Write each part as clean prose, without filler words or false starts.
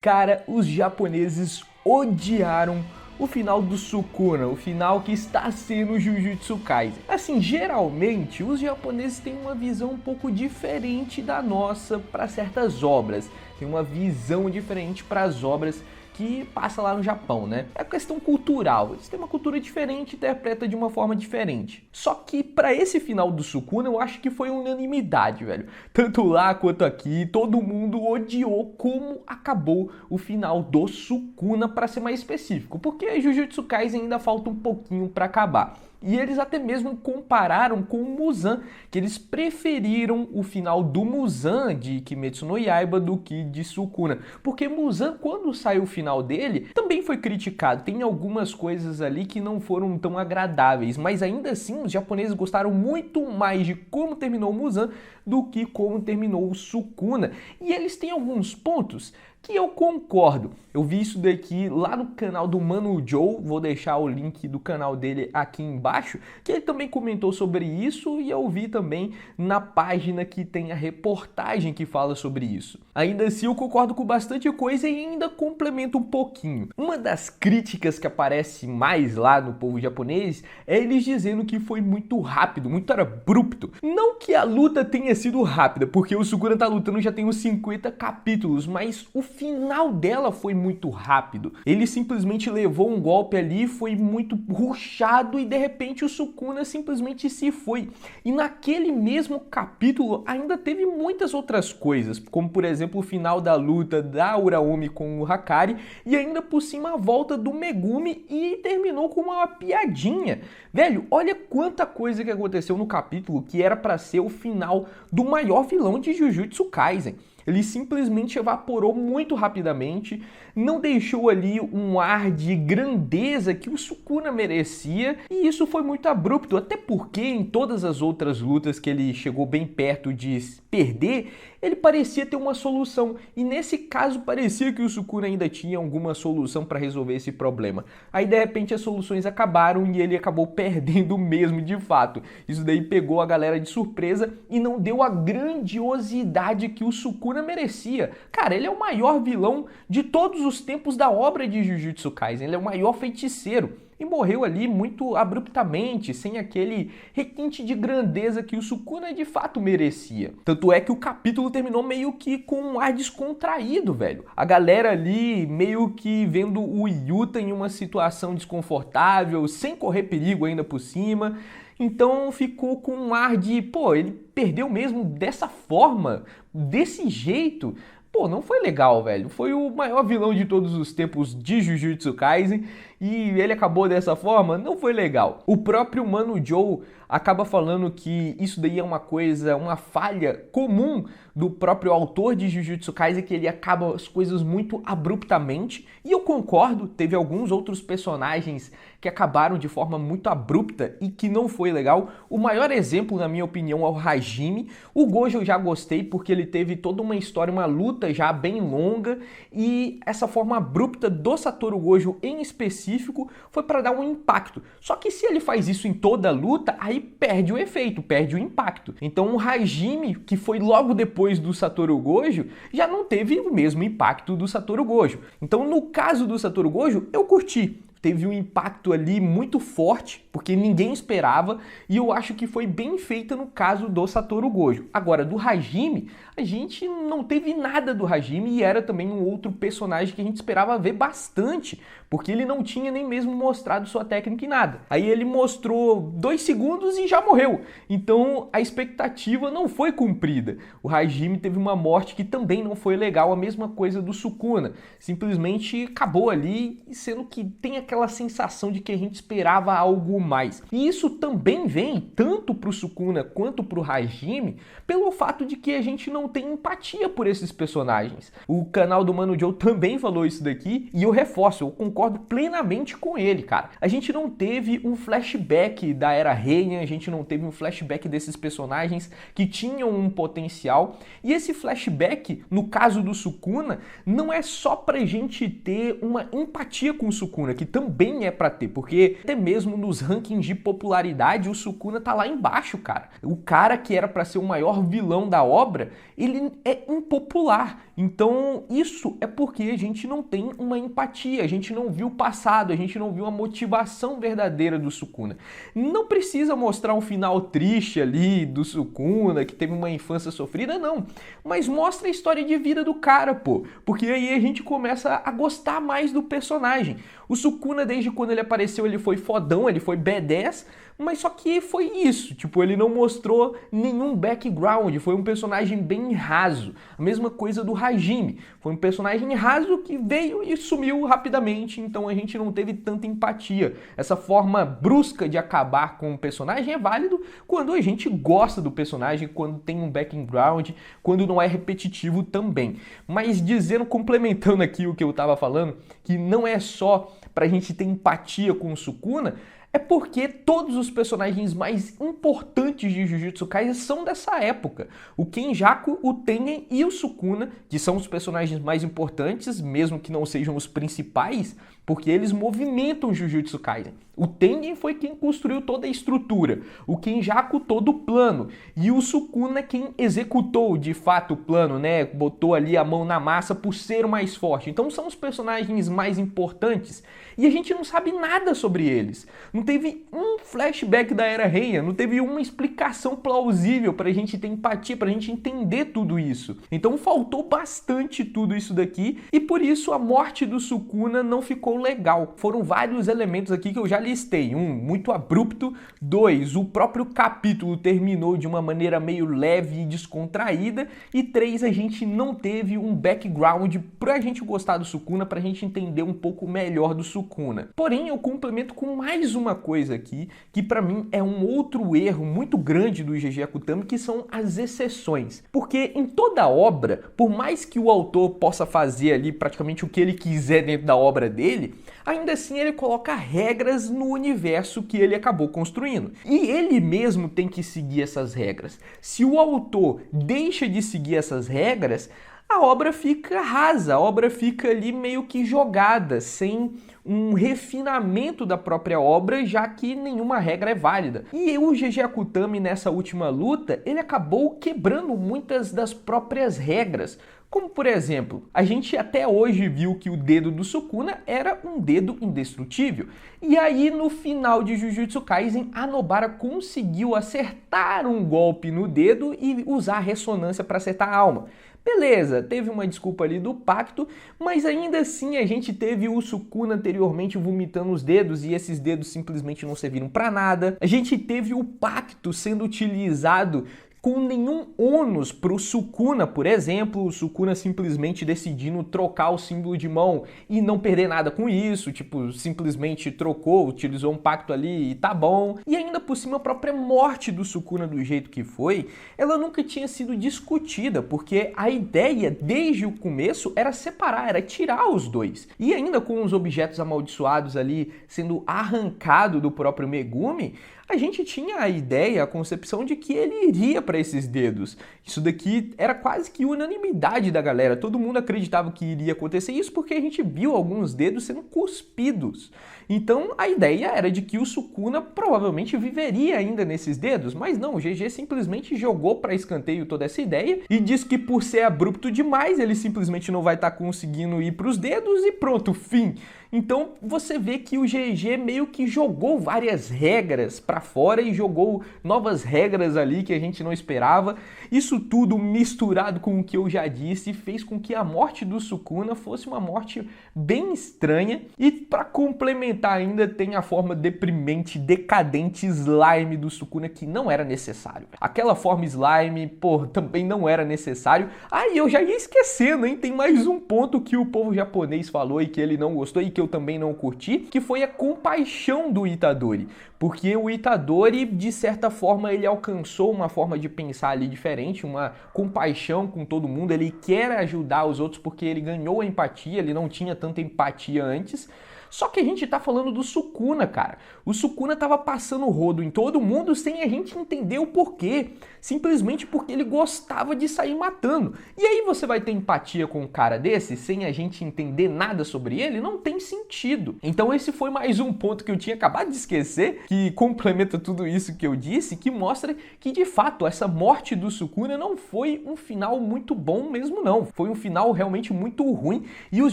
Cara, os japoneses odiaram o final do Sukuna, o final que está sendo Jujutsu Kaisen. Assim, geralmente, os japoneses têm uma visão um pouco diferente da nossa para certas obras. Tem uma visão diferente para as obras que passa lá no Japão, né? É questão cultural, eles têm uma cultura diferente e interpreta de uma forma diferente. Só que para esse final do Sukuna, eu acho que foi unanimidade, velho. Tanto lá quanto aqui, todo mundo odiou como acabou o final do Sukuna, para ser mais específico, porque Jujutsu Kaisen ainda falta um pouquinho para acabar. E eles até mesmo compararam com o Muzan, que eles preferiram o final do Muzan de Kimetsu no Yaiba do que de Sukuna. Porque Muzan, quando saiu o final dele, também foi criticado. Tem algumas coisas ali que não foram tão agradáveis, mas ainda assim os japoneses gostaram muito mais de como terminou o Muzan do que como terminou o Sukuna. E eles têm alguns pontos que eu concordo. Eu vi isso daqui lá no canal do Mano Joe, vou deixar o link do canal dele aqui embaixo, que ele também comentou sobre isso, e eu vi também na página que tem a reportagem que fala sobre isso. Ainda assim, eu concordo com bastante coisa e ainda complemento um pouquinho. Uma das críticas que aparece mais lá no povo japonês é eles dizendo que foi muito rápido, muito abrupto. Não que a luta tenha sido rápida, porque o Sukuna tá lutando já tem uns 50 capítulos, mas o final dela foi muito rápido. Ele simplesmente levou um golpe ali, foi muito rushado e de repente o Sukuna simplesmente se foi. E naquele mesmo capítulo ainda teve muitas outras coisas, como por exemplo o final da luta da Uraomi com o Hakari e ainda por cima a volta do Megumi e terminou com uma piadinha. Velho, olha quanta coisa que aconteceu no capítulo que era para ser o final do maior vilão de Jujutsu Kaisen. Ele simplesmente evaporou muito rapidamente, não deixou ali um ar de grandeza que o Sukuna merecia, e isso foi muito abrupto, até porque em todas as outras lutas que ele chegou bem perto de perder, ele parecia ter uma solução, e nesse caso parecia que o Sukuna ainda tinha alguma solução para resolver esse problema. Aí de repente as soluções acabaram e ele acabou perdendo mesmo de fato. Isso daí pegou a galera de surpresa e não deu a grandiosidade que o Sukuna merecia. Cara, ele é o maior vilão de todos os tempos da obra de Jujutsu Kaisen, ele é o maior feiticeiro. E morreu ali muito abruptamente, sem aquele requinte de grandeza que o Sukuna de fato merecia. Tanto é que o capítulo terminou meio que com um ar descontraído, velho. A galera ali meio que vendo o Yuta em uma situação desconfortável, sem correr perigo ainda por cima. Então ficou com um ar de, pô, ele perdeu mesmo dessa forma, desse jeito. Pô, não foi legal, velho. Foi o maior vilão de todos os tempos de Jujutsu Kaisen e ele acabou dessa forma, não foi legal. O próprio Mano Joe acaba falando que isso daí é uma coisa, uma falha comum do próprio autor de Jujutsu Kaisen, que ele acaba as coisas muito abruptamente, e eu concordo, teve alguns outros personagens que acabaram de forma muito abrupta e que não foi legal. O maior exemplo, na minha opinião, é o Hajime. O Gojo eu já gostei porque ele teve toda uma história, uma luta já bem longa, e essa forma abrupta do Satoru Gojo em específico foi para dar um impacto. Só que se ele faz isso em toda a luta, aí perde o efeito, perde o impacto. Então o Hajime, que foi logo depois do Satoru Gojo, já não teve o mesmo impacto do Satoru Gojo. Então no caso do Satoru Gojo, eu curti. Teve um impacto ali muito forte, porque ninguém esperava, e eu acho que foi bem feita no caso do Satoru Gojo. Agora, do Hajime, a gente não teve nada do Hajime e era também um outro personagem que a gente esperava ver bastante, porque ele não tinha nem mesmo mostrado sua técnica em nada. Aí ele mostrou 2 segundos e já morreu. Então a expectativa não foi cumprida. O Hajime teve uma morte que também não foi legal, a mesma coisa do Sukuna. Simplesmente acabou ali, sendo que tem aquela sensação de que a gente esperava algo mais. E isso também vem, tanto para o Sukuna quanto para o Hajime, pelo fato de que a gente não tem empatia por esses personagens. O canal do Mano Joe também falou isso daqui, e eu reforço, eu concordo plenamente com ele, cara. A gente não teve um flashback da Era Heian, a gente não teve um flashback desses personagens que tinham um potencial, e esse flashback, no caso do Sukuna, não é só pra gente ter uma empatia com o Sukuna, que também é pra ter, porque até mesmo nos rankings de popularidade, o Sukuna tá lá embaixo, cara. O cara que era pra ser o maior vilão da obra, ele é impopular. Então, isso é porque a gente não tem uma empatia, a gente não viu o passado, a gente não viu a motivação verdadeira do Sukuna. Não precisa mostrar um final triste ali do Sukuna, que teve uma infância sofrida, não. Mas mostra a história de vida do cara, pô. Porque aí a gente começa a gostar mais do personagem. O Sukuna, desde quando ele apareceu, ele foi fodão, ele foi B10, mas só que foi isso, tipo, ele não mostrou nenhum background, foi um personagem bem raso. A mesma coisa do Hajime, foi um personagem raso que veio e sumiu rapidamente, então a gente não teve tanta empatia. Essa forma brusca de acabar com o personagem é válido quando a gente gosta do personagem, quando tem um background, quando não é repetitivo também. Mas dizendo, complementando aqui o que eu tava falando, que não é só pra gente ter empatia com o Sukuna, é porque todos os personagens mais importantes de Jujutsu Kaisen são dessa época. O Kenjaku, o Tengen e o Sukuna, que são os personagens mais importantes, mesmo que não sejam os principais, porque eles movimentam Jujutsu Kaisen. O Tengen foi quem construiu toda a estrutura, o Kenjaku todo o plano, e o Sukuna quem executou de fato o plano, né? Botou ali a mão na massa por ser o mais forte. Então são os personagens mais importantes e a gente não sabe nada sobre eles. Não teve um flashback da Era Heian, não teve uma explicação plausível pra gente ter empatia, pra gente entender tudo isso. Então faltou bastante tudo isso daqui e por isso a morte do Sukuna não ficou legal. Foram vários elementos aqui que eu já listei. Um, muito abrupto. Dois, o próprio capítulo terminou de uma maneira meio leve e descontraída. E três, a gente não teve um background pra gente gostar do Sukuna, pra gente entender um pouco melhor do Sukuna. Porém, eu complemento com mais uma coisa aqui, que pra mim é um outro erro muito grande do GG Akutami, que são as exceções. Porque em toda obra, por mais que o autor possa fazer ali praticamente o que ele quiser dentro da obra dele, ainda assim ele coloca regras no universo que ele acabou construindo. E ele mesmo tem que seguir essas regras. Se o autor deixa de seguir essas regras, a obra fica rasa, a obra fica ali meio que jogada, sem um refinamento da própria obra, já que nenhuma regra é válida. E o GG Akutami, nessa última luta, ele acabou quebrando muitas das próprias regras. Como, por exemplo, a gente até hoje viu que o dedo do Sukuna era um dedo indestrutível. E aí, no final de Jujutsu Kaisen, a Nobara conseguiu acertar um golpe no dedo e usar a ressonância para acertar a alma. Beleza, teve uma desculpa ali do pacto, mas ainda assim a gente teve o Sukuna anteriormente vomitando os dedos e esses dedos simplesmente não serviram para nada. A gente teve o pacto sendo utilizado com nenhum ônus para o Sukuna, por exemplo, o Sukuna simplesmente decidindo trocar o símbolo de mão e não perder nada com isso, tipo, simplesmente trocou, utilizou um pacto ali e tá bom. E ainda por cima a própria morte do Sukuna do jeito que foi, ela nunca tinha sido discutida, porque a ideia desde o começo era separar, era tirar os dois. E ainda com os objetos amaldiçoados ali sendo arrancado do próprio Megumi, a gente tinha a ideia, a concepção de que ele iria para esses dedos. Isso daqui era quase que unanimidade da galera. Todo mundo acreditava que iria acontecer isso porque a gente viu alguns dedos sendo cuspidos. Então a ideia era de que o Sukuna provavelmente viveria ainda nesses dedos, mas não, o GG simplesmente jogou para escanteio toda essa ideia e diz que por ser abrupto demais ele simplesmente não vai estar conseguindo ir para os dedos e pronto, fim. Então você vê que o GG meio que jogou várias regras para fora e jogou novas regras ali que a gente não esperava. Isso tudo misturado com o que eu já disse fez com que a morte do Sukuna fosse uma morte bem estranha. E para complementar ainda tem a forma deprimente, decadente slime do Sukuna que não era necessário. Aquela forma slime, pô, também não era necessário. Aí eu já ia esquecendo, hein? Tem mais um ponto que o povo japonês falou e que ele não gostou e que eu também não curti, que foi a compaixão do Itadori. Porque o Itadori, de certa forma, ele alcançou uma forma de pensar ali diferente, uma compaixão com todo mundo, ele quer ajudar os outros porque ele ganhou a empatia, ele não tinha tanta empatia antes. Só que a gente tá falando do Sukuna, cara. O Sukuna tava passando o rodo em todo mundo sem a gente entender o porquê. Simplesmente porque ele gostava de sair matando. E aí você vai ter empatia com um cara desse sem a gente entender nada sobre ele? Não tem sentido. Então esse foi mais um ponto que eu tinha acabado de esquecer, que complementa tudo isso que eu disse, que mostra que de fato essa morte do Sukuna não foi um final muito bom mesmo não. Foi um final realmente muito ruim e os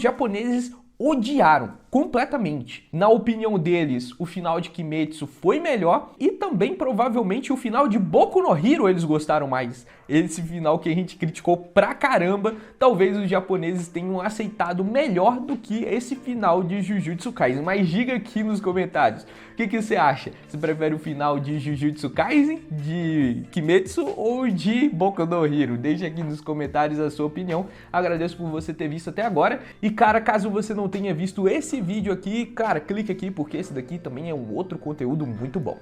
japoneses odiaram completamente. Na opinião deles, o final de Kimetsu foi melhor e também provavelmente o final de Boku no Hero eles gostaram mais. Esse final que a gente criticou pra caramba, talvez os japoneses tenham aceitado melhor do que esse final de Jujutsu Kaisen. Mas diga aqui nos comentários, o que você acha? Você prefere o final de Jujutsu Kaisen, de Kimetsu ou de Boku no Hero? Deixa aqui nos comentários a sua opinião. Agradeço por você ter visto até agora. E cara, caso você não tenha visto esse vídeo aqui, cara, clique aqui porque esse daqui também é um outro conteúdo muito bom.